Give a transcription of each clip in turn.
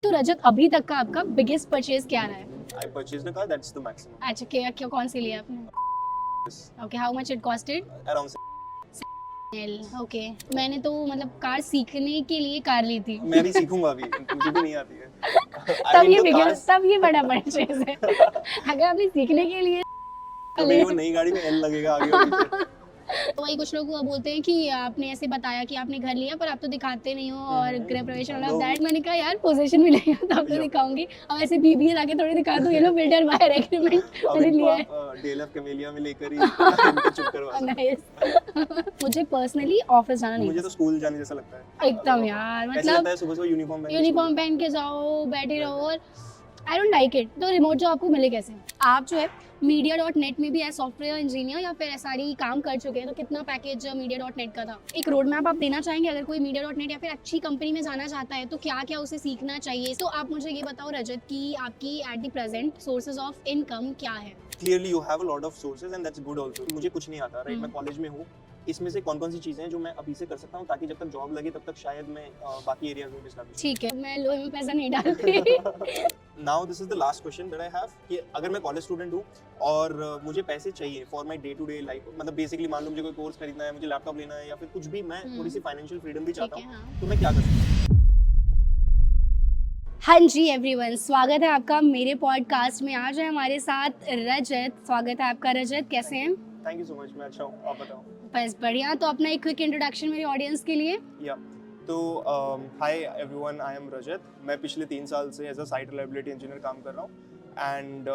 तो रजत, अभी तक का आपका बिगेस्ट परचेज क्या रहा है? I purchased a car. That's the maximum. अच्छा, क्या क्या कौन सी लिया आपने? Yes. Okay, how much it costed? Around okay, मैंने तो मतलब कार सीखने के लिए कार ली थी। मैं भी सीखूंगा अभी, मुझे भी नहीं आती है। तब ये बड़ा परचेज है। अगर आपने सीखने के लिए तो मेरी वो नई गाड़ी में L लगेगा आगे और पीछे। तो वही कुछ लोग बोलते हैं कि आपने ऐसे बताया कि आपने घर लिया पर आप तो दिखाते नहीं हो और गृह प्रवेश ऑल ऑफ दैट। मैंने कहा यार पोजीशन मिलेगा तब तो दिखाऊंगी, अब ऐसे बीबीए लाके थोड़ी दिखा दूं ये लो बिल्डर बाय एग्रीमेंट अब मैंने इनको लिया है। आप DLF कैमेलिया में लेकर ही इनको चुप करवा सकते नाइस। मुझे पर्सनली ऑफिस जाना हैं। नहीं मुझे तो पसंद स्कूल जाने जैसा लगता है। एकदम यार, ऐसा लगता मतलब है सुबह सुबह यूनिफॉर्म पहन के यूनिफॉर्म पहन के जाओ, बैठे रहो और आई डोंट लाइक इट। तो रिमोट जॉब आपको मिले कैसे? आप जो है media.net में भी एज सॉफ्टवेयर इंजीनियर या फिर SRE काम कर चुके हैं, तो कितना पैकेज media.net का था? एक रोड मैप आप देना चाहेंगे अगर कोई media.net या फिर अच्छी कंपनी में जाना चाहता है तो क्या क्या उसे सीखना चाहिए? तो आप मुझे ये बताओ रजत कि आपकी at the present sources of income क्या है? Clearly you have a lot of sources and that's good also. मुझे कुछ नहीं आता, राइट? मैं कॉलेज में हूँ। इसमें से कौन कौन सी चीजें हैं जो मैं अभी से कर सकता हूँ ताकि जब तक जॉब लगे तब तक शायद मैं बाकी एरियाज में भी स्टैब्लिश। ठीक है, मैं लोहे में पैसा नहीं डालती। Now this is the last question that I have कि अगर मैं कॉलेज स्टूडेंट हूँ और मुझे पैसे चाहिए for my day to day life, मतलब बेसिकली मान लो मुझे कोई कोर्स खरीदना है, मुझे लैपटॉप लेना है या फिर कुछ भी, मैं थोड़ी सी फाइनेंशियल फ्रीडम भी चाहता हूँ, तो मैं क्या कर सकता हूँ? हाँ जी एवरीवन, स्वागत है आपका मेरे पॉडकास्ट में। आज है हमारे साथ रजत। स्वागत है आपका रजत, कैसे हैं? थैंक यू सो मच, मैं अच्छा हूँ, आप बताओ। बस बढ़िया। तो अपना एक क्विक इंट्रोडक्शन मेरे ऑडियंस के लिए। या तो हाय एवरीवन, आई एम रजत। मैं पिछले 3 साल से as a site reliability engineer काम कर रहा हूँ and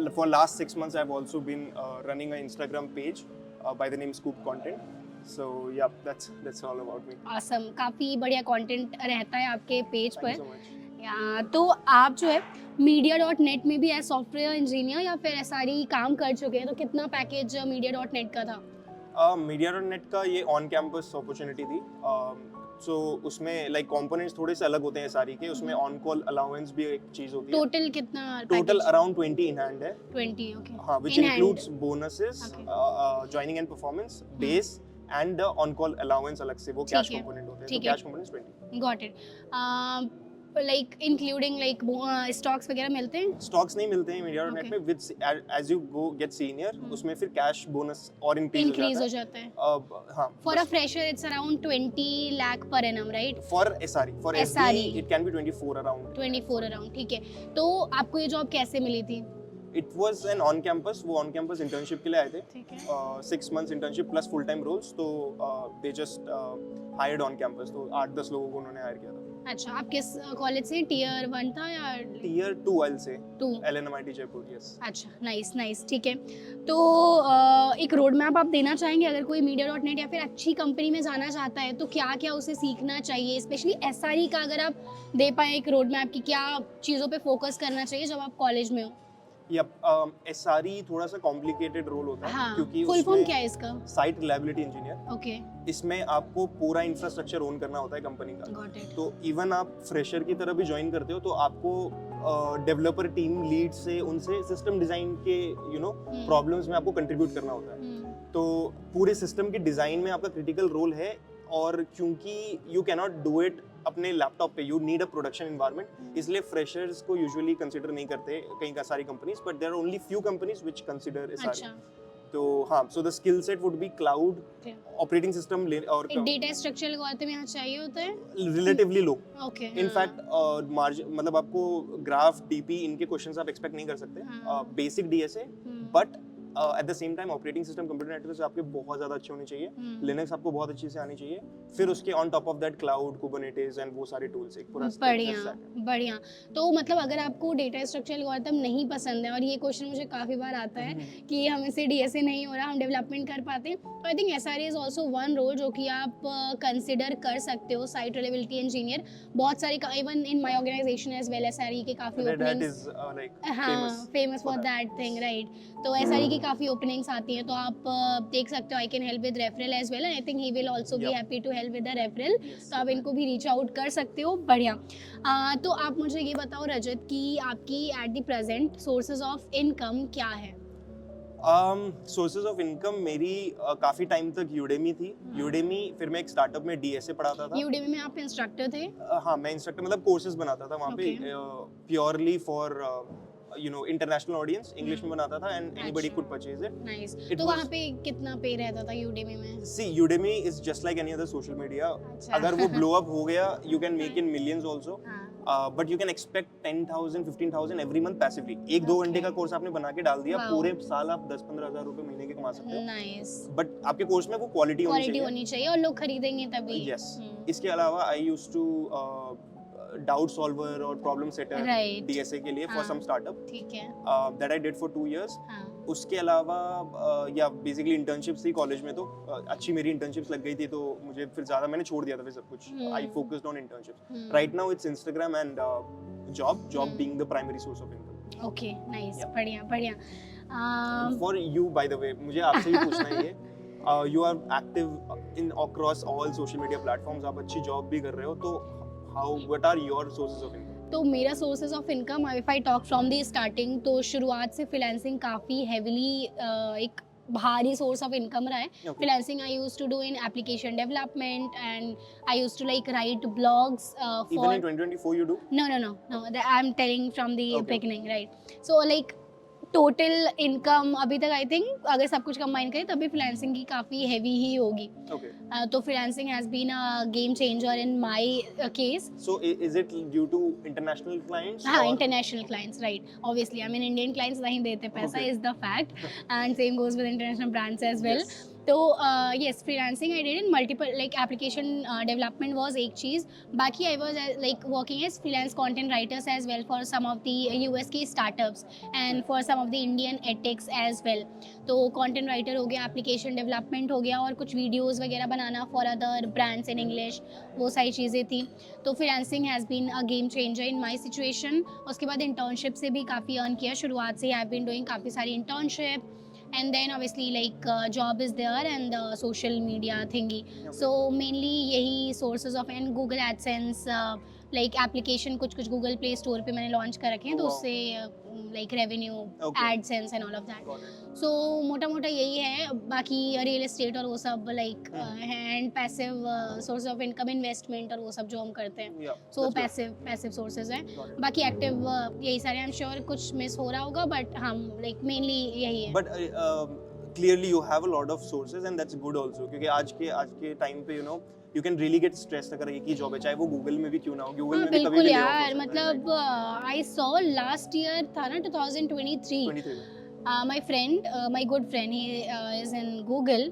for last 6 months I have also been running a Instagram page by the name scoop content. So yeah that's all about me. Awesome, काफ़ी बढ़िया कंटेंट रहता है आपके पेज थैंक यू पर। So much. या तो आप जो है media.net में भी एज सॉफ्टवेयर इंजीनियर या फिर SRE काम कर चुके हैं, तो कितना पैकेज media.net का था? मीडिया.नेट का ये ऑन कैंपस अपॉर्चुनिटी थी। सो उसमें लाइक कंपोनेंट्स थोड़े से अलग होते हैं सारी के, उसमें ऑन कॉल अलाउंस भी एक चीज होती है। टोटल कितना? टोटल अराउंड 20 इन हैंड है। 20, ओके। हाँ, which In hand. includes bonuses, joining and performance, base and the on call allowance अलग से, वो कैश ठीक है, कंपोनेंट होते हैं। ठीक तो है। Cash components 20। Got it. Like including like stocks वगैरह मिलते हैं? स्टॉक्स नहीं मिलते हैं मीडिया.नेट Okay. में। With as you go get senior उसमें फिर कैश बोनस और इंक्रीज हो हो जाता है। जाता है। हाँ, for a fresher it's around 20 lakh per annum, right? For SRE, for SD SRE it can be 24 around। 24 around, ठीक है। तो आपको ये जॉब कैसे मिली थी? It was an on campus, वो ऑन कैंपस इंटर्नशिप के लिए आए थे। ठीक है। 6 months internship plus full time roles, तो they just hired on campus, तो 8-10 लोगों को उन्होंने हायर किया था। अच्छा, आप किस कॉलेज से? टियर 1 था या टियर 2 एल से, 2? LNMIT जयपुर। यस। अच्छा, नाइस नाइस, ठीक है। तो एक रोड मैप आप देना चाहेंगे अगर कोई media.net या फिर अच्छी कंपनी में जाना चाहता है तो क्या क्या उसे सीखना चाहिए? स्पेशली SRE का अगर आप दे पाए एक रोड मैप की, क्या चीज़ों पे फोकस करना चाहिए जब आप कॉलेज में हो? यप, SRE थोड़ा सा कॉम्प्लिकेटेड रोल होता है, हाँ, क्योंकि फुल फॉर्म उसमें क्या है इसका? Site reliability engineer. ओके, इसमें आपको पूरा इंफ्रास्ट्रक्चर ओन करना होता है कंपनी का। Got it. तो इवन आप फ्रेशर की तरह भी ज्वाइन करते हो तो आपको डेवलपर टीम लीड से उनसे सिस्टम डिजाइन के प्रॉब्लम्स में आपको कंट्रीब्यूट करना होता है। तो पूरे सिस्टम के डिजाइन में आपका क्रिटिकल रोल है, और क्योंकि you can not do it अपने लैपटॉप पे, you need a production environment, इसलिए फ्रेशर्स को यूजुअली कंसीडर नहीं करते कई का सारी companies, but there are only few companies which consider SRE। अच्छा, तो हाँ, so the skill set would be cloud, operating system और एक डेटा स्ट्रक्चर एल्गोरिथम यहाँ चाहिए होता है? Relatively low. Okay, in fact margin, मतलब आपको ग्राफ, DP, इनके क्वेश्चंस आप एक्सपेक्ट नहीं कर सकते। Basic DSA, but at the same time operating system computer network आपके बहुत ज्यादा अच्छे होने चाहिए। लिनक्स आपको बहुत अच्छी से आनी चाहिए, फिर उसके on top of that cloud, Kubernetes and वो सारे टूल्स, एक पूरा बढ़िया बढ़िया। तो मतलब अगर आपको डेटा स्ट्रक्चर एल्गोरिथम नहीं पसंद है, और ये क्वेश्चन मुझे काफ़ी बार आता है कि हमसे DSA नहीं हो रहा, हम डेवलपमेंट कर पाते हैं, तो I think SRE is also one role जो कि आप कंसिडर कर सकते हो। साइट रिलायबिलिटी इंजीनियर बहुत सारी, even in my organization as well, SRE के काफ़ी ओपनिंग्स, हाँ, famous for that thing, right? तो SRE की काफ़ी ओपनिंग्स आती हैं, तो आप देख सकते हो। I can help with referral as well, I think he will also be happy to help with the referral, तो आप इनको भी रीच आउट कर सकते हो। बढ़िया। तो आप मुझे ये बताओ रजत कि आपकी at the present sources of income क्या है? सोर्सेज ऑफ इनकम मेरी काफी टाइम तक यूडेमी थी. यूडेमी, फिर मैं एक स्टार्टअप में डीएसए पढ़ाता था. यूडेमी में आप इंस्ट्रक्टर थे? हाँ, मैं इंस्ट्रक्टर मतलब कोर्सेज बनाता था वहाँ पे, purely for international audience. English में बनाता था and anybody could purchase it. Nice. तो वहाँ पे कितना पे रहता था यूडेमी में? See Udemy is just like any other social media. अगर वो ब्लो अप हो गया, you can make in millions also, but you can expect 10,000 15,000 every month passively. 1-2 घंटे का कोर्स आपने बना के डाल दिया, पूरे साल आप 10-15 हज़ार रुपए महीने के कमा सकते हो. नाइस. बट आपके कोर्स में वो क्वालिटी होनी चाहिए और लोग खरीदेंगे तभी. यस. इसके अलावा I used to doubt solver और प्रॉब्लम सेटर डीएसए के लिए फॉर सम स्टार्टअप. ठीक है. That I did for 2 years. उसके अलावा या बेसिकली इंटर्नशिप्स थी कॉलेज में, तो अच्छी मेरी इंटर्नशिप्स लग गई थी, तो मुझे फिर ज्यादा मैंने छोड़ दिया था फिर सब कुछ. I focused on internships. Right now it's Instagram and job being the primary source of income. Okay, nice. बढ़िया. For you by the way, मुझे आपसे ही पूछना है ये, you are active in across all social media platforms, आप अच्छी job भी कर रहे हो, तो what are your sources of income? तो मेरा sources of income, if I talk from the starting, तो शुरुआत से फ्रीलांसिंग काफ़ी हेविली एक भारी सोर्स ऑफ इनकम रहा है. Freelancing I used to do in application development and I used to like write blogs Even in 2024 you do? No, I am telling from the beginning, right? So like total income अभी तक I think अगर सब कुछ combine करें तभी freelancing की काफ़ी heavy ही होगी. तो freelancing has been a game changer in my case. So is it due to international clients? हाँ, international clients, right. Obviously I mean Indian clients नहीं देते पैसा, is the fact, and same goes with international brands as well. तो yes, freelancing I did in multiple, like application development was एक चीज़. बाकी I was like working as freelance content writers as well for some of the US के startups and for some of the Indian edtechs as well. तो content writer हो गया, application development हो गया, और कुछ videos वगैरह बनाना for other brands in English, वो सारी चीज़ें थी. तो freelancing has been a game changer in my situation. उसके बाद internship से भी काफ़ी earn किया. शुरुआत से I have been doing काफ़ी सारी internship. And then obviously like job is there and the social media thingy. So mainly यही sources of, and Google AdSense like application कुछ Google Play Store पे मैंने launch कर रखे हैं, तो उससे like revenue, AdSense and all of that. So मोटा मोटा यही है. बाकी रियल एस्टेट और वो सब like and passive source of income, investment और वो सब जो हम करते हैं, so passive sources हैं. बाकी active यही सारे. I'm sure कुछ miss हो रहा होगा, but हम like mainly यही है. But clearly you have a lot of sources and that's good also, क्योंकि आज के टाइम पे you can really get stressed अगर एक ही जॉब है, चाहे वो गूगल में भी क्यों ना हो. गूगल में भी कभी भी यार, मतलब I saw last year था ना 2023. My friend, my good friend, he is in Google,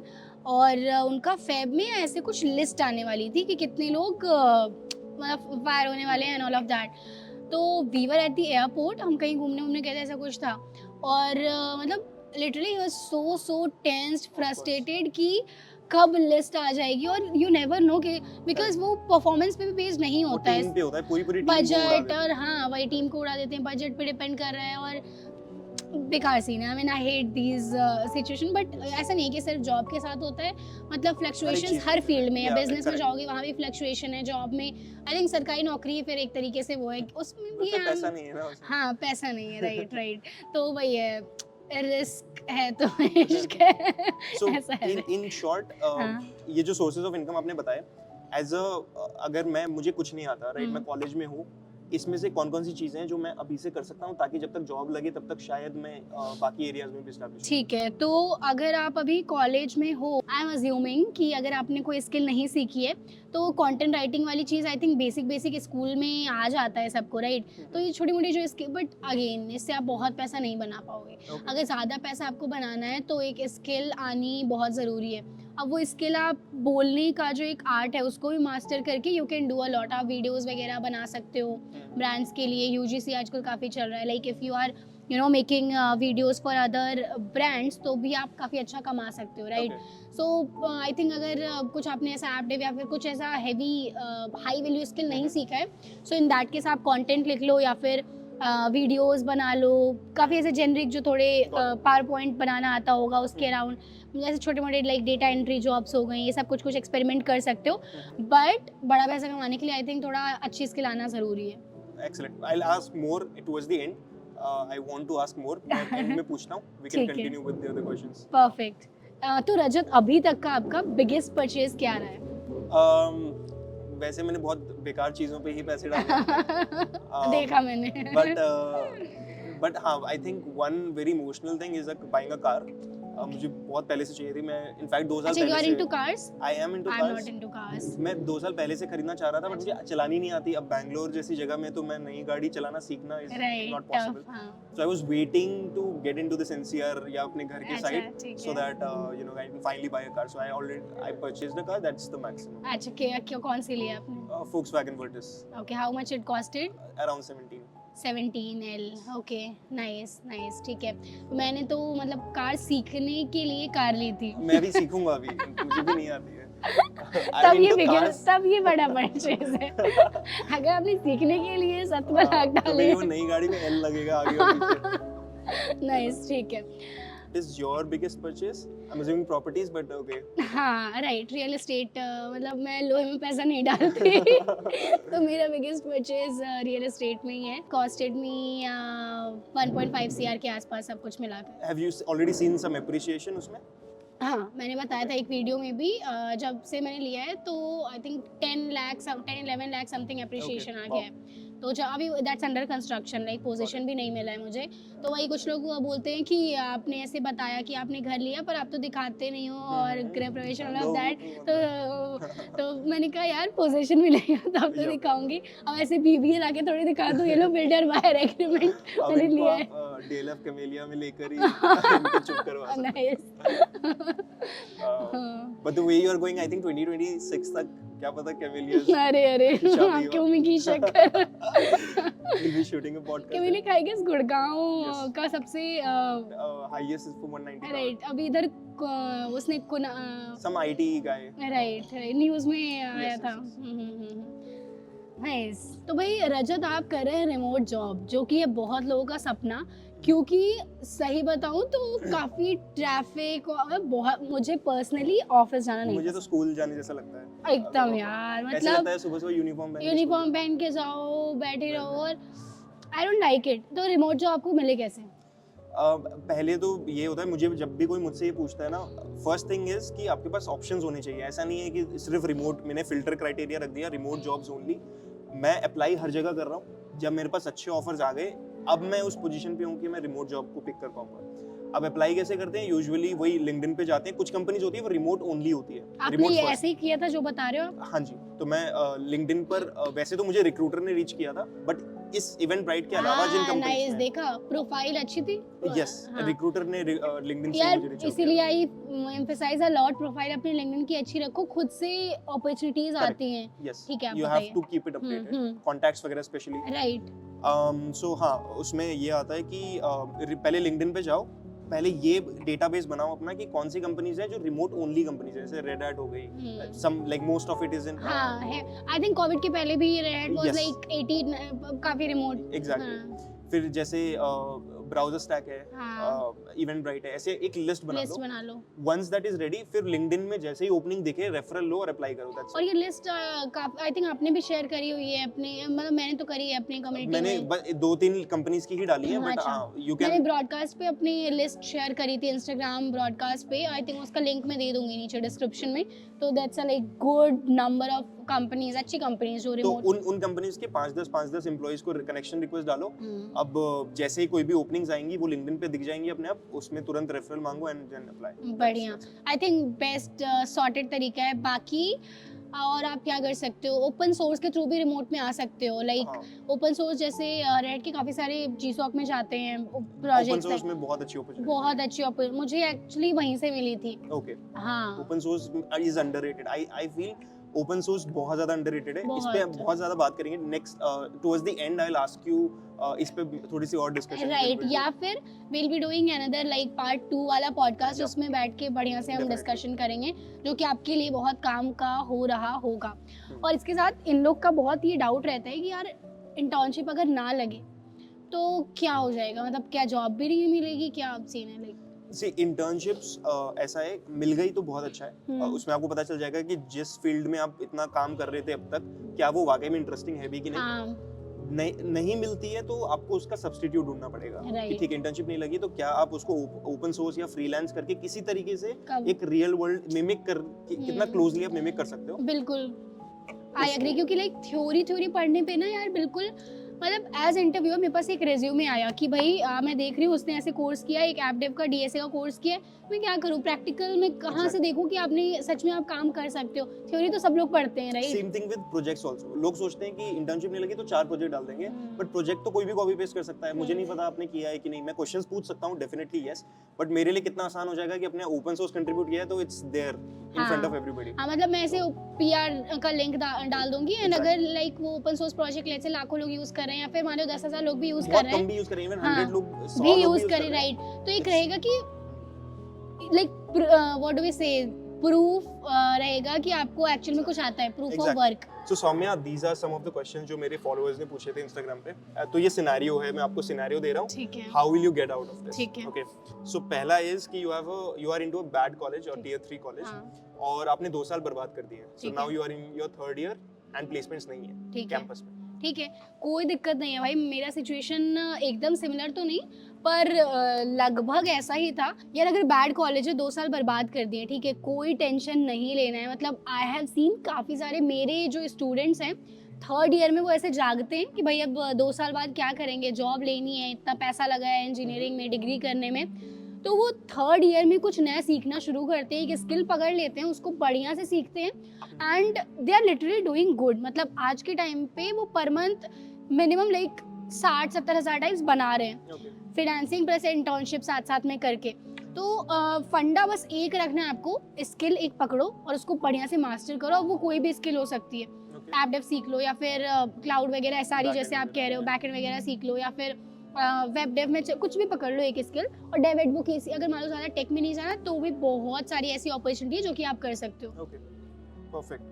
और उनका फेब में ऐसे कुछ लिस्ट आने वाली थी कि कितने लोग मतलब फायर होने वाले हैं and all of that. तो we were at the airport, हम कहीं घूमने गए थे, ऐसा कुछ था. और मतलब literally he was so tensed, frustrated कि कब लिस्ट आ जाएगी. और यू नेवर नो कि बिकॉज वो परफॉर्मेंस पे भी बेस्ड नहीं होता है, टीम पे होता है, पूरी टीम बजट, और हाँ वही टीम को उड़ा देते हैं, बजट पे डिपेंड कर रहा है, और बेकार सीन है. I mean I hate these situation. But ऐसा नहीं कि सिर्फ जॉब के साथ होता है, मतलब फ्लक्चुएशन हर फील्ड में है. बिजनेस में जाओगे वहाँ भी फ्लक्चुएशन है, जॉब में आई थिंक सरकारी नौकरी फिर एक तरीके से वो है, उसमें भी पैसा नहीं है ना. हाँ, पैसा नहीं है, राइट. तो वही है, रिस्क है तो इश्क है. So in short, ये जो sources of income आपने बताया, as a अगर मुझे कुछ नहीं आता, राइट, मैं कॉलेज में हूँ, इसमें से कौन-कौन सी चीजें हैं जो मैं अभी से कर सकता हूँ ताकि जब तक जॉब लगे तब तक शायद मैं बाकी एरियाज में भी एस्टैब्लिश. ठीक है. तो अगर आप अभी कॉलेज में हो, आई एम अज्यूमिंग कि अगर आपने कोई स्किल नहीं सीखी है, तो कंटेंट राइटिंग वाली चीज़ आई थिंक बेसिक स्कूल में आ जाता है सबको, राइट. तो ये छोटी मोटी जो स्किल, बट अगेन इससे आप बहुत पैसा नहीं बना पाओगे. अगर ज़्यादा पैसा आपको बनाना है तो एक स्किल आनी बहुत ज़रूरी है. अब वो स्किल आप बोलने का जो एक आर्ट है उसको भी मास्टर करके you can do a lot. आप वीडियोस वगैरह बना सकते हो ब्रांड्स के लिए. यूजीसी आजकल काफ़ी चल रहा है, like if you are making videos for other brands, तो भी आप काफ़ी अच्छा कमा सकते हो, राइट. सो आई थिंक अगर कुछ आपने ऐसा ऐप डेव या फिर कुछ ऐसा हैवी हाई वैल्यू स्किल नहीं सीखा है, सो इन दैट केस आप कंटेंट लिख लो या फिर वीडियोस बना लो. काफ़ी ऐसे जेनरिक जो थोड़े पावर पॉइंट बनाना आता होगा उसके अराउंड, जैसे छोटे मोटे लाइक डेटा एंट्री जॉब्स हो गई, ये सब कुछ एक्सपेरिमेंट कर सकते हो. बट बड़ा पैसा कमाने के लिए आई थिंक थोड़ा अच्छी स्किल आना ज़रूरी है. Excellent. I'll ask more towards the end. I want to ask more. मैं end में पूछता हूँ. We can ठीक है. continue with the other questions. Perfect. तो रजत अभी तक का आपका बिगेस्ट परचेज क्या रहा है? वैसे मैंने बहुत बेकार चीजों पे ही पैसे डाले हैं. देखा मैंने. But हाँ, I think one very emotional thing is like buying a car. मुझे बहुत पहले से चाहिए थी. मैं इनफैक्ट 2 साल अच्छा, you पहले are से. into cars? I am into I'm cars. not into cars. मैं 2 साल पहले से खरीदना चाह रहा था, बट मुझे चलानी नहीं आती. अब बैंगलोर जैसी जगह में तो मैं नई गाड़ी चलाना सीखना is Right, not tough, possible. हाँ. So I was waiting to get into this NCR या अपने घर के अच्छा, side ठीक so है. that you know I can finally buy a car. So I purchased a car. That's the maximum. अच्छा, क्या कौन सी लिया आपने? Volkswagen Virtus. Okay, how much it costed? Around 17. 17L. Okay, nice nice, ठीक है. मैंने तो मतलब कार सीखने के लिए कार ली थी. मैं भी सीखूंगा अभी. मुझे भी नहीं आती है. तब ये बड़ा परचेज है. अगर आपने सीखने के लिए 17 लाख तो डाले. मेरी वो नई गाड़ी में L लगेगा आगे और पीछे. नाइस, ठीक है. Is your biggest purchase? I'm assuming properties, but okay. हाँ, राइट. रियल एस्टेट, मतलब मैं लोहे में पैसा नहीं डालती. तो मेरा बिगेस्ट परचेज रियल एस्टेट में ही है. कॉस्टेड मी 1.5 CR के आसपास सब कुछ मिलाकर. Have you already seen some appreciation उसमें? हाँ, मैंने बताया था एक वीडियो में भी, जब से मैंने लिया है तो I think 10-11 lakh something appreciation आ गया है. तो जब अभी that's under construction, like position भी नहीं मिला है मुझे. तो वही कुछ लोग बोलते हैं कि आपने ऐसे बताया कि आपने घर लिया पर आप तो दिखाते नहीं हो और गृह प्रवेश ऑल ऑफ दैट. तो मैंने कहा यार पोजीशन मिलेगा तब तो दिखाऊंगी. अब ऐसे बीबीए लाके थोड़ी दिखा दूं ये लो बिल्डर बायर एग्रीमेंट मैंने लिया है. DLF कैमेलिया में लेकर ही इनको चुप करवा सकते. Nice. But the way you are going, I think 2026 तक क्या पता कैमेलियास अरे शादी क्यों मैं की शक कर. will be shooting a podcast. कैमेली का आई गेस गुड़गांव का सबसे highest is for 190. राइट. अभी इधर उसने Some IT guy. Right news में आया था. नाइस. तो भाई रजत, आप कर रहे हैं रिमोट जॉब, जो कि है बहुत लोगों का सपना. क्योंकि सही बताऊं तो काफी ट्रैफिक और बहुत, मुझे पर्सनली ऑफिस जाना नहीं मुझे तो पसंद. स्कूल जाने जैसा लगता है एकदम यार, ऐसा लगता मतलब है सुबह सुबह यूनिफॉर्म पहन के जाओ, बैठे रहो, और आई डोंट लाइक इट. तो रिमोट जॉब आपको मिले कैसे? पहले तो ये होता है, मुझे जब भी कोई मुझसे ये पूछता है ना, फर्स्ट थिंग इज कि आपके पास ऑप्शंस होने चाहिए. ऐसा नहीं है कि सिर्फ रिमोट, मैंने फिल्टर क्राइटेरिया रख दिया रिमोट जॉब्स ओनली. मैं अप्लाई हर जगह कर रहा हूँ. जब मेरे पास अच्छे ऑफर्स आ गए, अब मैं उस पोजीशन पे हूँ कि मैं रिमोट जॉब को पिक कर पाऊंगा. अब अप्लाई कैसे करते हैं? यूजुअली वही लिंक्डइन पे जाते हैं. कुछ कंपनीज होती है वो रिमोट ओनली होती है. आपने ये ऐसे ही किया था जो बता रहे हो आप? हाँ जी. तो मैं लिंक्डइन पर वैसे तो मुझे रिक्रूटर ने रीच किया था, बट इस इवेंट ब्राइट के अलावा जिन कंपनीज नाइस, देखा प्रोफाइल अच्छी थी. यस, रिक्रूटर ने लिंक्डइन से यार मुझे रीच इसीलिए आई एम्फसाइज अ लॉट, प्रोफाइल अपनी लिंक्डइन की अच्छी रखो, खुद से अपॉर्चुनिटीज आती हैं. यस, ठीक है, आप you have to keep it updated, contacts वगैरह स्पेशली. राइट. सो हाँ, उसमें ये आता है कि पहले लिंक्डइन पे जाओ, पहले ये डेटाबेस बनाओ अपना कि कौन सी कंपनीज है जो रिमोट ओनली कंपनीज है. जैसे रेड हैट हो गई, some like most of it is in. हाँ है, आई थिंक कोविड के पहले भी रेड हैट वाज लाइक 80 काफी रिमोट. एग्जैक्टली. फिर जैसे ब्राउजर स्टैक है, इवेंट ब्राइट है, ऐसे एक लिस्ट बना लो. वंस दैट इज रेडी, फिर लिंक्डइन में जैसे ही ओपनिंग दिखे रेफरल लो और अप्लाई करो. दैट्स. और ये लिस्ट आई थिंक आपने भी शेयर करी हुई है अपने, मतलब मैंने तो करी है अपनी कम्युनिटी में. मैंने 2-3 कंपनीज की ही डाली है, बट यू कैन. मैंने ब्रॉडकास्ट पे अपनी लिस्ट शेयर करी थी इंस्टाग्राम ब्रॉडकास्ट पे. आई थिंक उसका लिंक मैं दे दूंगी नीचे डिस्क्रिप्शन में. तो that's a like good number of companies, अच्छी कंपनीज जो रिमोट. तो उन कंपनीज के 5-10 एम्प्लॉइज को कनेक्शन रिक्वेस्ट डालो. अब जैसे ही कोई भी ओपनिंग्स आएंगी वो लिंक्डइन पे दिख जाएंगी अपने आप, उसमें तुरंत रेफरल मांगो एंड देन अप्लाई. बढ़िया. आई थिंक बेस्ट सॉर्टेड तरीका है. बाकी और आप क्या कर सकते हो, ओपन सोर्स के थ्रू भी रिमोट में आ सकते हो. लाइक ओपन सोर्स जैसे रेड के काफी सारे जीसॉक में जाते हैं प्रोजेक्ट्स. ओपन सोर्स में बहुत अच्छी अपॉर्चुनिटी, बहुत अच्छी अपॉर्चुनिटी मुझे एक्चुअली वहीं से मिली थी. ओके. हाँ, open source is underrated. I feel open source बहुत ज्यादा अंडररेटेड है. इस पे बहुत ज्यादा बात करेंगे. Next towards the and I will ask you इस पे थोड़ी सी और डिस्कशन. राइट, या फिर will be doing another like part 2 वाला पॉडकास्ट, उसमें बैठ के बढ़िया से हम डिस्कशन करेंगे, जो कि आपके लिए बहुत काम का हो रहा होगा. और इसके साथ इन लोग का बहुत ये डाउट रहता है कि यार इंटर्नशिप अगर ना लगे तो क्या हो जाएगा, मतलब क्या जॉब भी नहीं मिलेगी, क्या सीन है? लाइक सी इंटर्नशिप्स ऐसा है, मिल गई तो बहुत अच्छा है. उसमें आपको पता चल जाएगा कि जिस फील्ड में आप इतना काम कर रहे थे अब तक, क्या वो वाकई में इंटरेस्टिंग है भी कि नहीं. नहीं मिलती है तो आपको उसका सब्स्टिट्यूट ढूंढना पड़ेगा कि ठीक है इंटर्नशिप नहीं लगी तो क्या आप उसको ओपन सोर्स या फ्रीलांस करके किसी तरीके से एक रियल वर्ल्ड मिमिक कर कितना क्लोजली आप मिमिक कर सकते हो। बिल्कुल आई एग्री, क्योंकि लाइक थ्योरी पढ़ने पे ना यार बिल्कुल मतलब एज इंटरव्यूअर मेरे पास एक रेज्यूमे आया कि भाई मैं देख रही हूँ उसने ऐसे कोर्स किया, एक ऐप डेव का डीएसए का कोर्स किया, मैं क्या करूँ प्रैक्टिकल में कहाँ से देखूँ कि आपने सच में आप काम कर सकते हो। थ्योरी तो सब लोग पढ़ते हैं right. Same thing with projects also. लोग सोचते हैं कि इंटर्नशिप नहीं लगी तो 4 प्रोजेक्ट डाल देंगे, बट प्रोजेक्ट तो कोई भी कॉपी पेस्ट कर सकता है। मुझे नहीं पता आपने किया है कि नहीं, मैं क्वेश्चंस पूछ सकता हूँ डेफिनेटली यस, बट मेरे लिए कितना आसान हो जाएगा कि अपने ओपन सोर्स कंट्रीब्यूट किया है तो it's there in front of everybody. हां मतलब मैं ऐसे पीआर का लिंक डाल दूंगी एंड अगर लाइक वो open source project let's say लाखों लोग यूज कर रहे हैं या फिर मान लो 10,000 लोग भी यूज कर रहे हैं, कम भी यूज कर रहे हैं, इवन 100 लोग 100 भी लोग यूज कर रहे हैं राइट, तो एक रहेगा कि like what do we say proof रहेगा कि आपको एक्चुअल में कुछ आता है, proof of work. So Saumya, these are some of the questions जो मेरे फॉलोअर्स ने पूछे थे इंस्टाग्राम पे। तो ये सिनेरियो है, मैं आपको सिनेरियो दे रहा हूँ, ठीक है, how will you get out of this. ठीक है, ओके। सो पहला इज कि you are into a bad college और टियर 3 कॉलेज और आपने 2 साल बर्बाद कर दिए। So now you are in your 3rd year and placements नहीं है कैंपस में। ठीक है, कोई दिक्कत नहीं है भाई, मेरा सिचुएशन एकदम सिमिलर तो नहीं पर लगभग ऐसा ही था यार। अगर बैड कॉलेज है 2 साल बर्बाद कर दिए, ठीक है, कोई टेंशन नहीं लेना है। मतलब आई हैव सीन काफ़ी सारे मेरे जो स्टूडेंट्स हैं 3rd ईयर में वो ऐसे जागते हैं कि भाई अब 2 साल बाद क्या करेंगे, जॉब लेनी है, इतना पैसा लगा है इंजीनियरिंग में, डिग्री करने में, तो वो 3rd ईयर में कुछ नया सीखना शुरू करते हैं, एक स्किल पकड़ लेते हैं, उसको बढ़िया से सीखते हैं and they are literally doing good. मतलब आज के टाइम पे वो पर मंथ मिनिमम लाइक 60-70 हज़ार टाइम्स बना रहे हैं, फ्रीलांसिंग प्लस इंटर्नशिप साथ साथ में करके। तो फंडा बस एक रखना है आपको, स्किल एक पकड़ो और उसको बढ़िया से मास्टर करो। वो कोई भी स्किल हो सकती है, ऐप डेव सीख लो या फिर क्लाउड वगैरह एसआरई जैसे आप कह रहे हो, बैकएंड वगैरह सीख लो या फिर वेब डेव में कुछ भी पकड़ लो एक स्किल। और डेव एडवोकेसी अगर मान लो ज़्यादा टेक में नहीं जाना तो भी बहुत सारी ऐसी अपॉर्चुनिटी है जो कि आप कर सकते हो। Okay, perfect.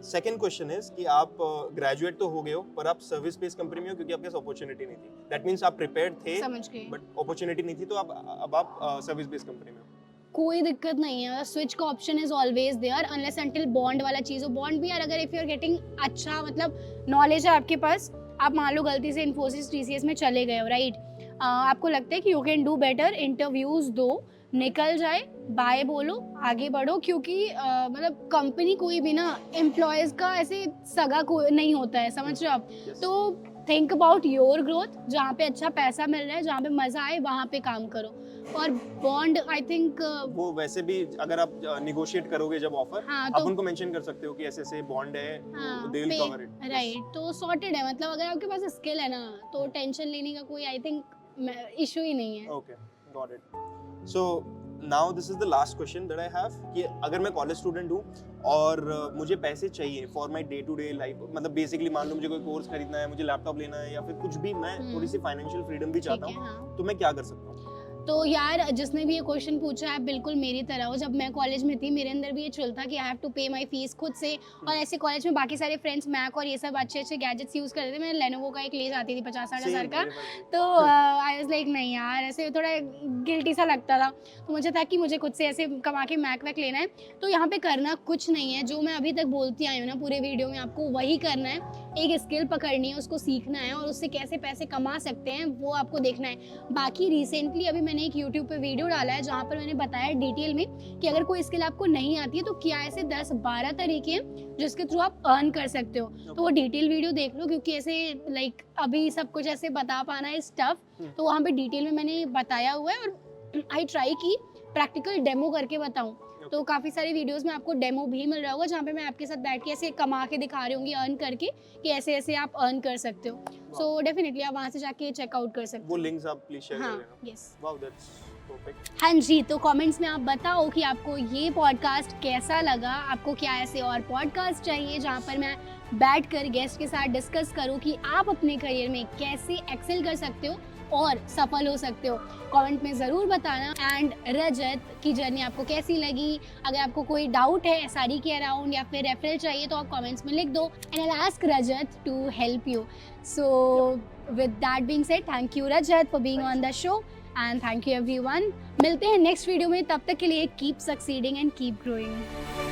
Second question is कि आप ग्रेजुएट तो हो गए हो पर आप सर्विस बेस्ड कंपनी में हो क्योंकि आपके पास अपॉर्चुनिटी नहीं थी। दैट मींस आप प्रिपेयर्ड थे, समझ गए, बट अपॉर्चुनिटी नहीं थी तो अब आप सर्विस बेस्ड कंपनी में हो। कोई दिक्कत नहीं है, स्विच का option is always there unless until bond वाला चीज़ हो। बॉन्ड भी यार अगर इफ यू आर गेटिंग अच्छा मतलब नॉलेज है आपके पास, आप मान लो गलती से इन्फोसिस टीसीएस में चले गए हो राइट, आपको लगता है कि you can do better, interviews दो, निकल जाए, बाय बोलो, आगे बढ़ो, क्योंकि मतलब कंपनी कोई भी ना एम्प्लॉयज़ का ऐसे सगा कोई नहीं होता है, समझ रहे हो आप। तो थिंक अबाउट योर ग्रोथ, जहाँ पे अच्छा पैसा मिल रहा है, जहाँ पे मज़ा आए वहाँ पे काम करो। और बॉन्ड आई थिंक वो वैसे भी अगर आप निगोशिएट करोगे जब ऑफर, हाँ, आप तो उनको मेंशन कर सकते हो कि ऐसे ऐसे बॉन्ड है, they will cover it right. तो सॉर्टेड है, मतलब अगर आपके पास स्किल है ना तो टेंशन लेने का कोई आई थिंक इशू ही नहीं है। Okay, got it. So now this is the last question that I have कि अगर मैं कॉलेज स्टूडेंट हूँ और मुझे पैसे चाहिए for my day to day life, मतलब बेसिकली मान लो मुझे कोई कोर्स खरीदना है, मुझे लैपटॉप लेना है या फिर कुछ भी, मैं थोड़ी सी फाइनेंशियल फ्रीडम भी चाहता हूँ, हाँ। तो मैं क्या कर सकता हूँ? तो यार जिसने भी ये क्वेश्चन पूछा है बिल्कुल मेरी तरह हो। जब मैं कॉलेज में थी मेरे अंदर भी ये चल था कि आई हैव टू पे माय फीस खुद से, और ऐसे कॉलेज में बाकी सारे फ्रेंड्स मैक और ये सब अच्छे अच्छे गैजेट्स यूज़ करते थे। मैं लेनोवो का एक ले जाती थी 50-60 हज़ार का, तो आई वाज लाइक नहीं यार, ऐसे थोड़ा गिल्टी सा लगता था। तो मुझे था कि मुझे खुद से ऐसे कमा के मैक वैक लेना है। तो यहाँ पे करना कुछ नहीं है, जो मैं अभी तक बोलती आई हूँ ना पूरे वीडियो में, आपको वही करना है। एक स्किल पकड़नी है, उसको सीखना है और उससे कैसे पैसे कमा सकते हैं वो आपको देखना है। बाकी रिसेंटली अभी मैंने एक यूट्यूब पे वीडियो डाला है जहाँ पर मैंने बताया डिटेल में कि अगर कोई स्किल आपको नहीं आती है तो क्या ऐसे 10-12 तरीके हैं जिसके थ्रू आप अर्न कर सकते हो। तो वो डिटेल वीडियो देख लो, क्योंकि ऐसे लाइक अभी सब कुछ ऐसे बता पाना है स्टफ, तो वहाँ पे डिटेल में मैंने बताया हुआ है और आई ट्राई की प्रैक्टिकल डेमो करके बताऊँ। तो काफ़ी सारे वीडियोस में आपको डेमो भी मिल रहा होगा जहाँ पे मैं आपके साथ बैठ के ऐसे कमा के दिखा रही हूँगी अर्न करके कि ऐसे ऐसे आप अर्न कर सकते हो। सो डेफिनेटली आप वहाँ से जाके चेकआउट कर सकते हो। वो लिंक्स आप प्लीज शेयर कर हाँ, देना। यस। Wow, that's perfect. हाँ जी, तो कमेंट्स में आप बताओ कि आपको ये पॉडकास्ट कैसा लगा, आपको क्या ऐसे और पॉडकास्ट चाहिए जहाँ पर मैं बैठ कर गेस्ट के साथ डिस्कस करूँ कि आप अपने करियर में कैसे एक्सेल कर सकते हो और सफल हो सकते हो। कमेंट में ज़रूर बताना। एंड रजत की जर्नी आपको कैसी लगी, अगर आपको कोई डाउट है एसआरई के अराउंड या फिर रेफरल चाहिए तो आप कमेंट्स में लिख दो and I ask Rajat to help you. So with that being said, thank you Rajat for being on the show and thank you everyone. मिलते हैं नेक्स्ट वीडियो में, तब तक के लिए keep succeeding and keep growing.